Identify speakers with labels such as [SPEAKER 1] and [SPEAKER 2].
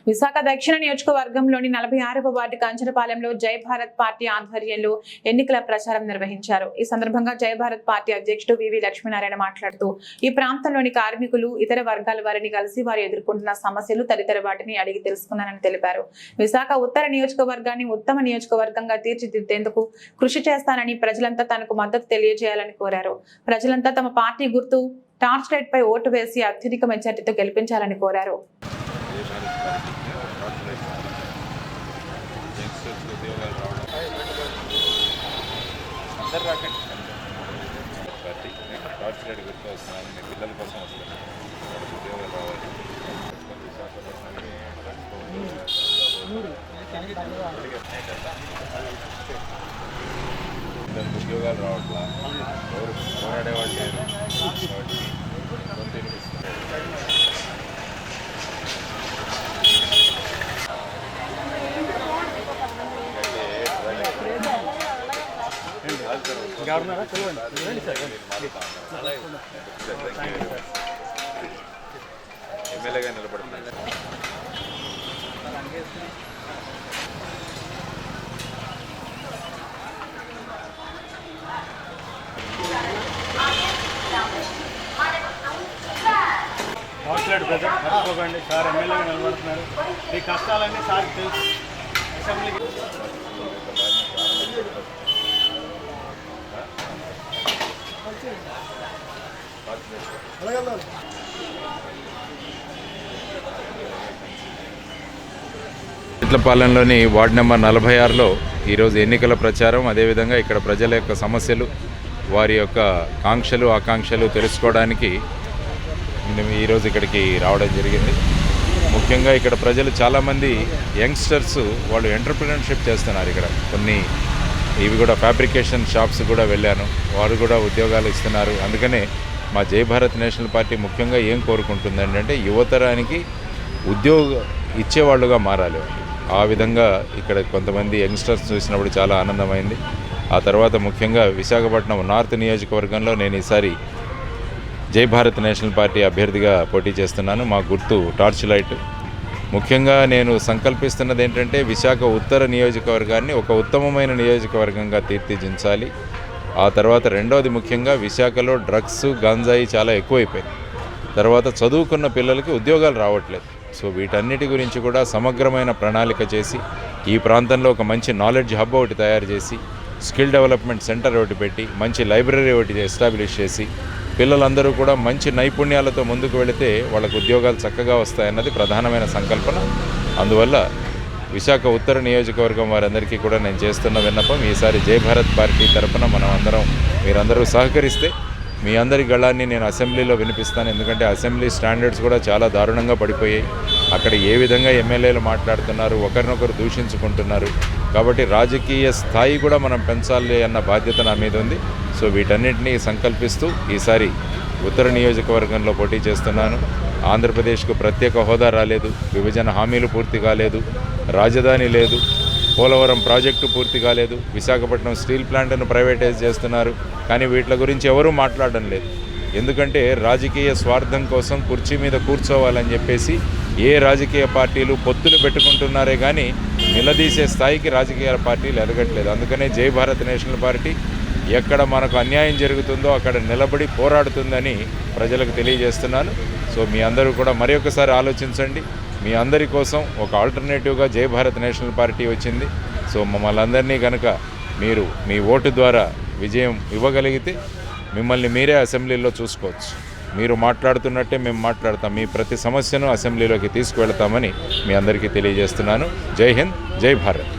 [SPEAKER 1] విశాఖ దక్షిణ నియోజకవర్గంలోని 46వ వార్డు కంచరపాలెంలో జై భారత్ పార్టీ ఆధ్వర్యంలో ఎన్నికల ప్రచారం నిర్వహించారు. ఈ సందర్భంగా జై భారత్ పార్టీ అధ్యక్షుడు వివి లక్ష్మీనారాయణ మాట్లాడుతూ ఈ ప్రాంతంలోని కార్మికులు ఇతర వర్గాల వారిని కలిసి వారు ఎదుర్కొంటున్న సమస్యలు తదితర వాటిని అడిగి తెలుసుకున్నానని తెలిపారు. విశాఖ ఉత్తర నియోజకవర్గాన్ని ఉత్తమ నియోజకవర్గంగా తీర్చిదిద్దేందుకు కృషి చేస్తానని ప్రజలంతా తనకు మద్దతు తెలియజేయాలని కోరారు. ప్రజలంతా తమ పార్టీ గుర్తు టార్చ్ లైట్ పై ఓటు వేసి అత్యధిక మెజార్టీతో గెలిపించాలని కోరారు.
[SPEAKER 2] ఉద్యోగాలు రావట్లా, ఎవరు పోరాడేవాళ్ళు లేరు. ఎమ్మెల్యేగా నిలబడుతున్నాను.
[SPEAKER 3] మాట్లాడు బ్రదర్, మర్చిపోకండి సార్ ఎమ్మెల్యేగా నిలబడుతున్నారు. ఈ కష్టాలన్నీ సార్ తెలుసు. అసెంబ్లీకి
[SPEAKER 2] పాలెంలోని వార్డు నెంబర్ 46లో ఈరోజు ఎన్నికల ప్రచారం, అదేవిధంగా ఇక్కడ ప్రజల యొక్క సమస్యలు, వారి యొక్క కాంక్షలు ఆకాంక్షలు తెలుసుకోవడానికి ఈరోజు ఇక్కడికి రావడం జరిగింది. ముఖ్యంగా ఇక్కడ ప్రజలు చాలామంది యంగ్స్టర్స్ వాళ్ళు ఎంటర్‌ప్రెన్యూర్‌షిప్ చేస్తున్నారు. ఇక్కడ కొన్ని ఇవి కూడా ఫ్యాబ్రికేషన్ షాప్స్ కూడా వెళ్ళాను, వారు కూడా ఉద్యోగాలు ఇస్తున్నారు. అందుకనే మా జై భారత్ నేషనల్ పార్టీ ముఖ్యంగా ఏం కోరుకుంటుంది అంటే యువతరానికి ఉద్యోగం ఇచ్చేవాళ్ళుగా మారాలి. ఆ విధంగా ఇక్కడ కొంతమంది యంగ్స్టర్స్ చూసినప్పుడు చాలా ఆనందమైంది. ఆ తర్వాత ముఖ్యంగా విశాఖపట్నం నార్త్ నియోజకవర్గంలో నేను ఈసారి జై భారత్ నేషనల్ పార్టీ అభ్యర్థిగా పోటీ చేస్తున్నాను. మా గుర్తు టార్చ్ లైట్. ముఖ్యంగా నేను సంకల్పిస్తున్నది ఏంటంటే విశాఖ ఉత్తర నియోజకవర్గాన్ని ఒక ఉత్తమమైన నియోజకవర్గంగా తీర్చిదిద్దాలి. ఆ తర్వాత రెండవది ముఖ్యంగా విశాఖలో డ్రగ్స్ గంజాయి చాలా ఎక్కువైపోయింది. తర్వాత చదువుకున్న పిల్లలకి ఉద్యోగాలు రావట్లేదు. సో వీటన్నిటి గురించి కూడా సమగ్రమైన ప్రణాళిక చేసి ఈ ప్రాంతంలో ఒక మంచి నాలెడ్జ్ హబ్ ఒకటి తయారు చేసి, స్కిల్ డెవలప్మెంట్ సెంటర్ ఒకటి పెట్టి, మంచి లైబ్రరీ ఒకటి ఎస్టాబ్లిష్ చేసి, పిల్లలందరూ కూడా మంచి నైపుణ్యాలతో ముందుకు వెళితే వాళ్ళకు ఉద్యోగాలు చక్కగా వస్తాయన్నది ప్రధానమైన సంకల్పన. అందువల్ల విశాఖ ఉత్తర నియోజకవర్గం వారందరికీ కూడా నేను చేస్తున్న విన్నపం, ఈసారి జై భారత్ పార్టీ తరఫున మీరందరూ సహకరిస్తే మీ అందరి గళాన్ని నేను అసెంబ్లీలో వినిపిస్తాను. ఎందుకంటే అసెంబ్లీ స్టాండర్డ్స్ కూడా చాలా దారుణంగా పడిపోయాయి. అక్కడ ఏ విధంగా ఎమ్మెల్యేలు మాట్లాడుతున్నారు, ఒకరినొకరు దూషించుకుంటున్నారు. కాబట్టి రాజకీయ స్థాయి కూడా మనం పెంచాలి అన్న బాధ్యత నా మీద ఉంది. సో వీటన్నిటినీ సంకల్పిస్తూ ఈసారి ఉత్తర నియోజకవర్గంలో పోటీ చేస్తున్నాను. ఆంధ్రప్రదేశ్కు ప్రత్యేక హోదా రాలేదు, విభజన హామీలు పూర్తి కాలేదు, రాజధాని లేదు, పోలవరం ప్రాజెక్టు పూర్తి కాలేదు, విశాఖపట్నం స్టీల్ ప్లాంట్ను ప్రైవేటైజ్ చేస్తున్నారు. కానీ వీటి గురించి ఎవరూ మాట్లాడడం లేదు. ఎందుకంటే రాజకీయ స్వార్థం కోసం కుర్చీ మీద కూర్చోవాలని చెప్పేసి ఏ రాజకీయ పార్టీలు పొత్తులు పెట్టుకుంటున్నారే కానీ నిలదీసే స్థాయికి రాజకీయ పార్టీలు ఎదగట్లేదు. అందుకనే జై భారత్ నేషనల్ పార్టీ ఎక్కడ మనకు అన్యాయం జరుగుతుందో అక్కడ నిలబడి పోరాడుతుందని ప్రజలకు తెలియజేస్తున్నాను. సో మీ అందరూ కూడా మరొకసారి ఆలోచించండి. మీ అందరి కోసం ఒక ఆల్టర్నేటివ్గా జై భారత్ నేషనల్ పార్టీ వచ్చింది. సో మమ్మల్ని అందరినీ కనుక మీరు మీ ఓటు ద్వారా విజయం ఇవ్వగలిగితే మిమ్మల్ని మీరే అసెంబ్లీలో చూసుకోవచ్చు. మీరు మాట్లాడుతున్నట్టే మేము మాట్లాడతాం. మీ ప్రతి సమస్యను అసెంబ్లీలోకి తీసుకువెళ్తామని మీ అందరికీ తెలియజేస్తున్నాను. జై హింద్, జై భారత్.